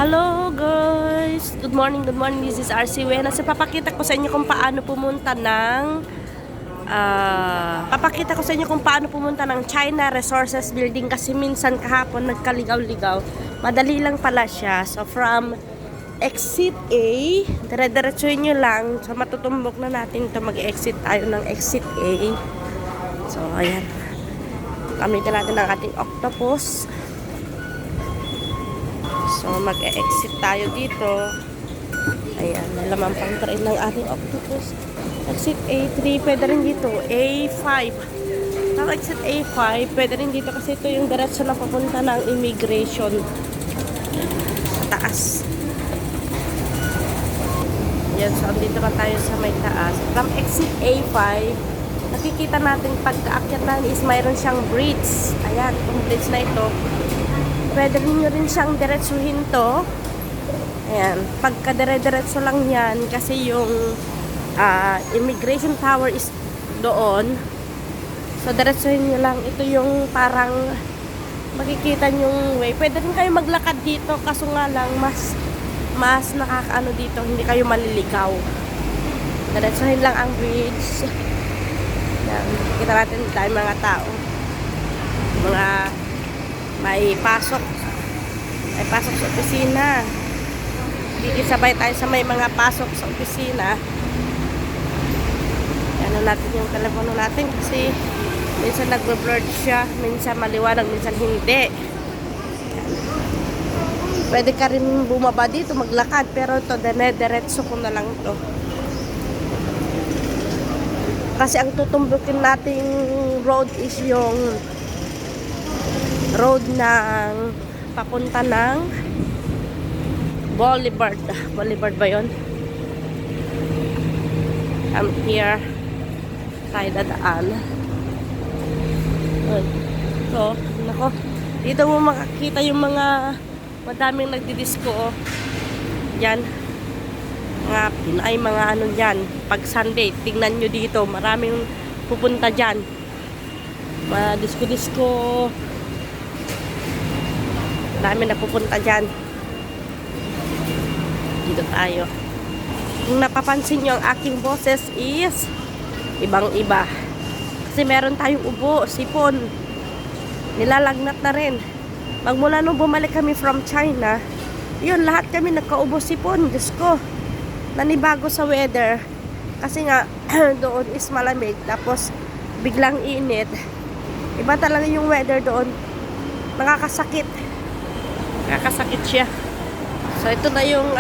Hello guys! Good morning, good morning. This is RC Wena. So, papakita ko sa inyo kung paano pumunta ng China Resources Building kasi minsan kahapon nagkaligaw-ligaw. Madali lang pala siya. So from exit A, dire-diretsuhin nyo lang. So matutumbok na natin ito. Mag-exit tayo ng exit A. So ayan. Gamitin natin ang ating octopus. So, mag-exit tayo dito. Ayan, nalaman pang train ng ating octopus. Exit A3, pwede rin dito. A5. Ang exit A5, pwede rin dito kasi ito yung diretso na papunta ng immigration. Sa taas. Yan, so, dito na tayo sa may taas. From exit A5, nakikita natin pagkaakyatan is mayroon siyang bridge. Ayan, itong bridge na ito. Pwede nyo rin siyang diretsuhin to. Ayan. Pagka dire-diretso lang yan, kasi yung immigration tower is doon. So, diretsuhin nyo lang. Ito yung parang makikita nyong way. Pwede rin kayo maglakad dito, kaso nga lang, mas nakakaano dito. Hindi kayo maliligaw. Diretsuhin lang ang bridge. Ayan. Kita natin tayo mga tao. Mga may pasok sa opisina. Sabay tayo sa may mga pasok sa opisina. Ano natin yung telepono natin kasi minsan nagbe-blur siya, minsan maliwanag, minsan hindi. Pwede ka rin bumaba dito maglakad, pero ito diretso ko na lang to kasi ang tutumbukin nating road is yung road ng papunta ng Boulevard. Boulevard ba yun? Here tayo dadaan. So, nako, dito mo makakita yung mga madaming nagdidisco. Yan. Mga Pinay, mga ano dyan. Pag Sunday, tingnan nyo dito. Maraming pupunta dyan. Mga disco-disco. Dami na pupunta dyan. Dito tayo. Kung napapansin nyo, ang aking boses is ibang-iba. Kasi meron tayong ubo, sipon. Nilalagnat na rin. Magmula nung bumalik kami from China, yun, lahat kami nagkaubo, sipon. Diyos ko, nanibago sa weather. Kasi nga, doon is malamig. Tapos, biglang init. Iba talaga yung weather doon. Nakakasakit siya. So, ito na yung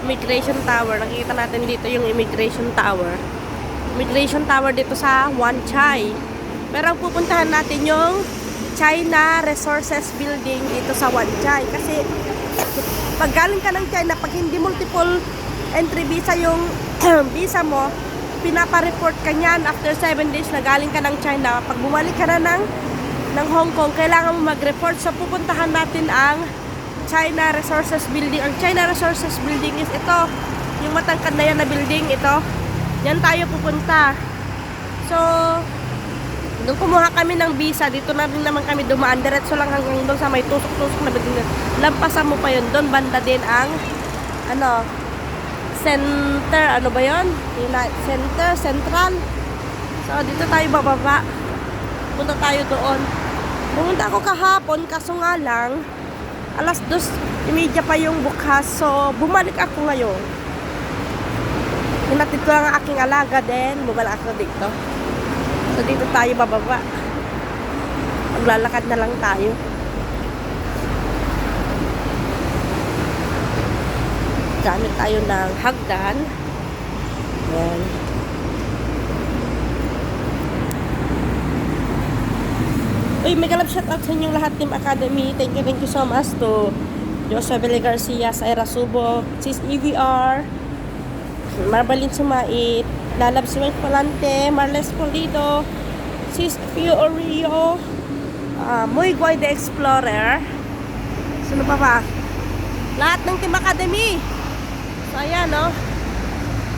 immigration tower. Nakikita natin dito yung immigration tower. Immigration tower dito sa Wan Chai. Pero ang pupuntahan natin yung China Resources Building dito sa Wan Chai. Kasi, pag galing ka ng China, pag hindi multiple entry visa yung visa mo, pinapa-report ka niyan after 7 days na galing ka ng China. Pag bumalik ka na ng Hong Kong, kailangan mo mag-report. So, pupuntahan natin ang China Resources Building. Ang China Resources Building is ito. Yung matangkad na yan na building, ito. Yan tayo pupunta. So, doon kumuha kami ng visa. Dito na rin naman kami dumaan. Diretso lang hanggang doon sa may tusok-tusok na building. Lampasan mo pa yun. Doon banda din ang center. Ano ba yun? Central. So, dito tayo bababa. Punta tayo doon. Pumunta ako kahapon, kaso nga lang, 2:30 pa yung bukas. So, bumalik ako ngayon. Hinatid ko ang aking alaga din. Bumalik ako dito. So, dito tayo bababa. Maglalakad na lang tayo. Gamit tayo ng hagdan. Ayan. Uy, mega love shoutout sa inyong lahat, Team Academy. Thank you so much to Joseph Garcia, Saira Subo, Sis EVR, Marbalin Sumait, Lalab Suwet Palante, Marles Polido, Sis Pio Oreo, Muy Guay the Explorer. Sino pa? Lahat ng Team Academy. So, ayan, no?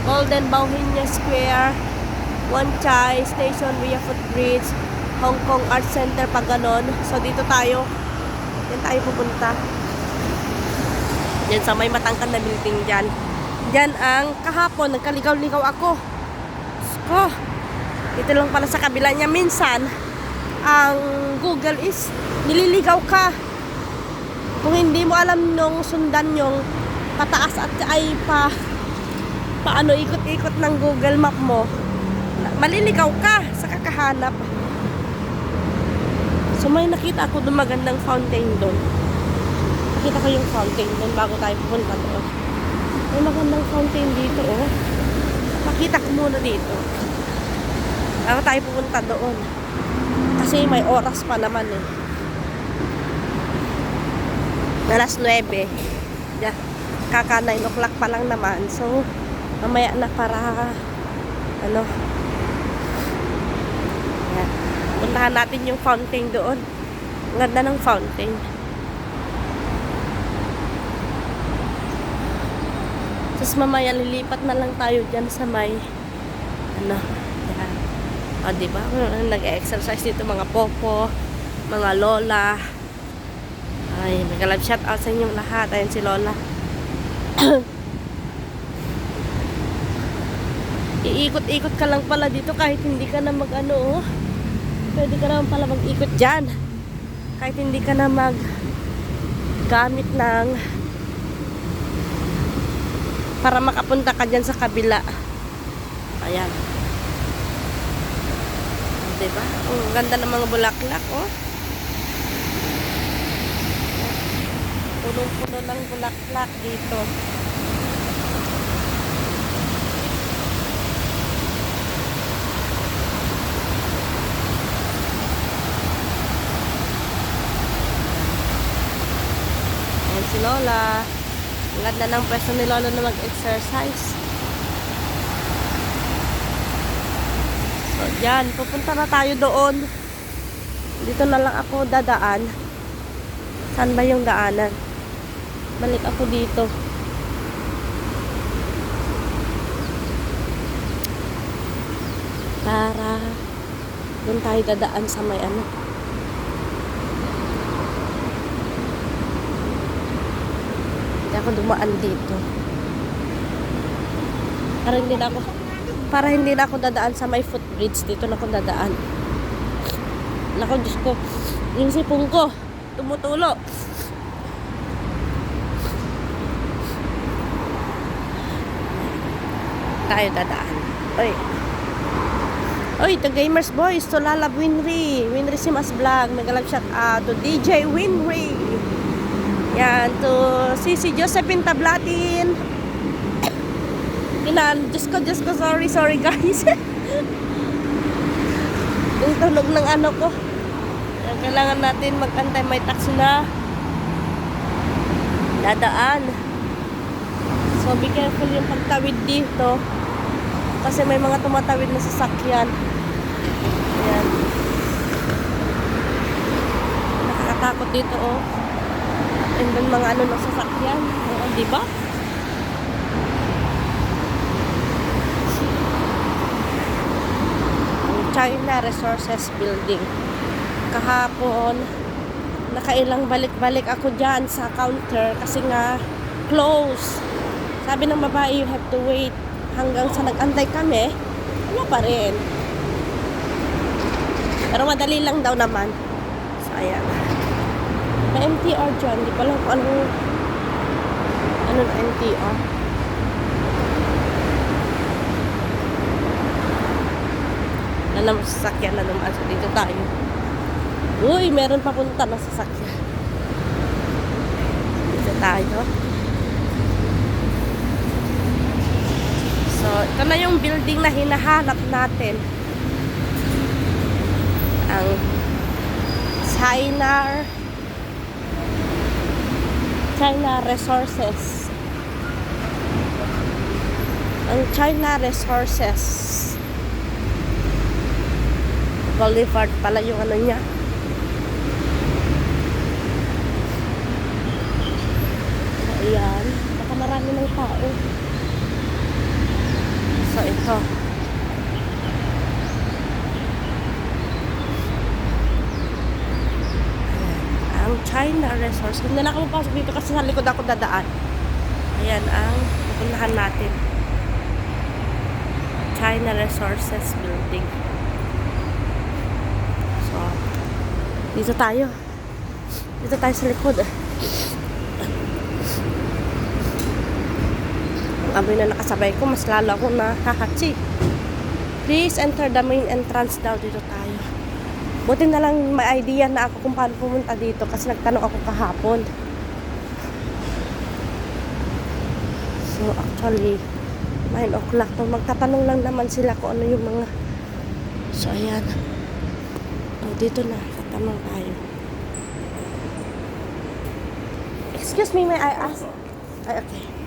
Golden Bauhinia Square, Wan Chai Station, Via Footbridge, Hong Kong Art Center, pag ganon. So, dito tayo. Yan tayo pupunta. Yan sa may matangkad na building dyan. Dyan ang kahapon, nagkaligaw-ligaw ako. Ko, dito lang pala sa kabila niya. Minsan, ang Google is nililigaw ka. Kung hindi mo alam nung sundan yung pataas at ay paano ikot-ikot ng Google Map mo, maliligaw ka sa kakahanap. So may nakita ako doon magandang fountain doon. Nakita ko yung fountain doon bago tayo pupunta doon. May magandang fountain dito, oh. Makita ko muna dito bago tayo pupunta doon. Kasi may oras pa naman eh. Alas 9. Yeah. Kaka 9 o'clock pa lang naman. So, mamaya na para ano. Yeah. Puntahan natin yung fountain doon. Ang ganda ng fountain. Tapos mamaya lilipat na lang tayo dyan sa may ano. Yan. O, diba? Nag-exercise dito mga popo, mga lola. Ay, nag-love shout out sa inyong lahat. Ayan si Lola. Iikot-ikot ka lang pala dito kahit hindi ka na mag-ano, oh. Pwede ka naman pala mag-ikot dyan. Kahit hindi ka na mag-gamit ng para makapunta ka dyan sa kabila. Ayan. Diba? Ang ganda ng mga bulaklak, oh. Punong-puno ng bulaklak dito. Ayan si Lola. Ang ganda ng pwesto ni Lola na mag-exercise. So, dyan. Pupunta na tayo doon. Dito na lang ako dadaan. Saan ba yung daanan? Balik ako dito. Para doon tayo dadaan sa may ano. Hindi ako dumaan dito. Para hindi na ako dadaan sa may footbridge. Dito na ako dadaan. Nako, Diyos ko. Yung sipong ko tumutulo. Tayo dadaan. Oy, to Gamers Boys, to Lalab Winry Simas Vlog, nag-live shout out to DJ Winry. Yan, to Sisi Josephine Tablatin. Diyos ko, sorry guys. Yung tunog ng ano ko. Kailangan natin mag-antay, may taxi na dadaan. So be careful yung pagtawid dito kasi may mga tumatawid na sasakyan. Ayan. Nakakatakot dito, oh. And then mga ano na sasakyan, oh, diba? China Resources Building. Kahapon, nakailang balik-balik ako dyan sa counter kasi nga close. Sabi ng babae, you have to wait hanggang sa nag-antay kami. Wala pa rin. Pero madali lang daw naman. So, ayan. May MTR dyan. Di pa lang kung ano na MTR. Na naman sasakyan na naman. So, dito tayo. Uy, meron papunta na sasakyan. Dito tayo. So, ito na yung building na hinahanap natin. Ang China Resources. Ang China Resources Boulevard pala yung ano niya. Ayan, baka marami ng tao. So, ito. Ayan, ang China Resources. Hindi na ako mapasok dito kasi sa likod ako dadaan. Ayan ang pupuntahan natin. China Resources Building. So, dito tayo. Dito tayo sa likod. Aboy na nakasabay ko, mas lalo ako na hahatsi. Please enter the main entrance daw. Dito tayo. Buti na lang may idea na ako kung paano pumunta dito kasi nagtanong ako kahapon. So actually 9 o'clock to. Magtatanong lang naman sila kung ano yung mga. So ayan. O dito na. Tatanong tayo. Excuse me, may I ask? Ay, okay.